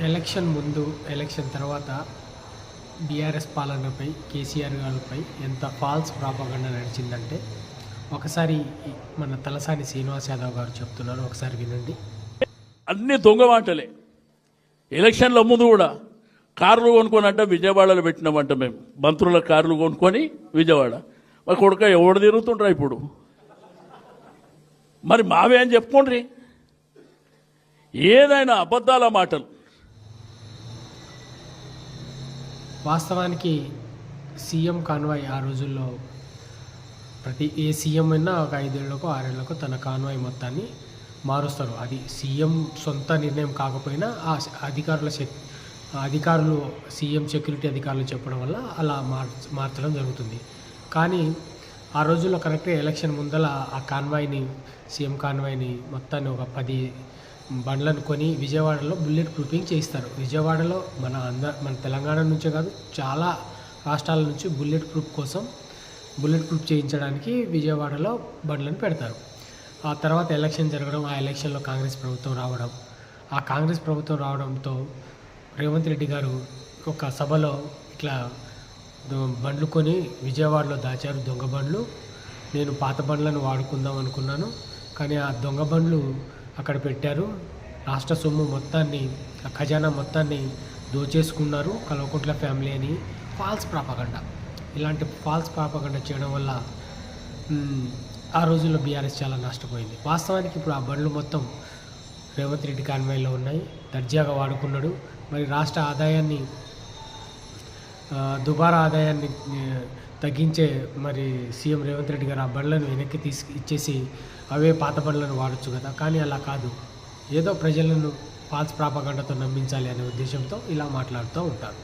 Election ముందు, election తర్వాత BRS పాలనపై, కేసీఆర్ గారిపై ఎంత ఫాల్స్ ప్రాపగండా నడిచిందంటే ఒకసారి మన తలసాని శ్రీనివాస్ యాదవ్ గారు చెప్తున్నారు. ఒకసారి వినండి. అన్ని దొంగ మాటలే. ఎలక్షన్ల ముందు కూడా కార్లు కొనుక్కొని అంటే విజయవాడలో పెట్టినామంట. మేము మంత్రుల కార్లు కొనుక్కొని విజయవాడ మా కొడుక ఎవడు తిరుగుతుండ్రా ఇప్పుడు? మరి మావే అని చెప్పుకోండి. ఏదైనా అబద్ధాల మాటలు. వాస్తవానికి సీఎం కాన్వాయ్ ఆ రోజుల్లో ప్రతి ఏ సీఎం అయినా ఒక 5 ఏళ్లకో 6 ఏళ్లకో తన కాన్వాయ్ మొత్తాన్ని మారుస్తారు. అది సీఎం సొంత నిర్ణయం కాకపోయినా ఆ అధికారులు సీఎం సెక్యూరిటీ అధికారులు చెప్పడం వల్ల అలా మార్చడం జరుగుతుంది. కానీ ఆ రోజుల్లో కరెక్ట్గా ఎలక్షన్ ముందల ఆ కాన్వాయ్ని, సీఎం కాన్వాయ్ని మొత్తాన్ని ఒక 10 బండ్లను కొని విజయవాడలో బుల్లెట్ ప్రూఫింగ్ చేయిస్తారు. విజయవాడలో మన తెలంగాణ నుంచే కాదు, చాలా రాష్ట్రాల నుంచి బుల్లెట్ ప్రూఫ్ చేయించడానికి విజయవాడలో బండ్లను పెడతారు. ఆ తర్వాత ఎలక్షన్ జరగడం, ఆ ఎలక్షన్లో కాంగ్రెస్ ప్రభుత్వం రావడం, ఆ కాంగ్రెస్ ప్రభుత్వం రావడంతో రేవంత్ రెడ్డి గారు ఒక సభలో ఇట్లా బండ్లు కొని విజయవాడలో దాచారు, దొంగ బండ్లు. నేను పాత బండ్లను వాడుకుందాం అనుకున్నాను, కానీ ఆ దొంగ బండ్లు అక్కడ పెట్టారు. రాష్ట్ర సొమ్ము మొత్తాన్ని, ఆ ఖజానా మొత్తాన్ని దోచేసుకున్నారు కల్వకుంట్ల ఫ్యామిలీ అని ఫాల్స్ ప్రాపగండా. ఇలాంటి ఫాల్స్ ప్రాపగండా చేయడం వల్ల ఆ రోజుల్లో బీఆర్ఎస్ చాలా నష్టపోయింది. వాస్తవానికి ఇప్పుడు ఆ బండ్లు మొత్తం రేవంత్ రెడ్డి కాన్వాయ్లో ఉన్నాయి, దర్జాగా వాడుకున్నాడు. మరి రాష్ట్ర ఆదాయాన్ని, దుబారా ఆదాయాన్ని తగ్గించే మరి సీఎం రేవంత్ రెడ్డి గారు ఆ బండ్లను వెనక్కి ఇచ్చేసి అవే పాత బండ్లను వాడచ్చు కదా. కానీ అలా కాదు, ఏదో ప్రజలను ఫాల్స్ ప్రాపగండాతో నమ్మించాలి అనే ఉద్దేశంతో ఇలా మాట్లాడుతూ ఉంటారు.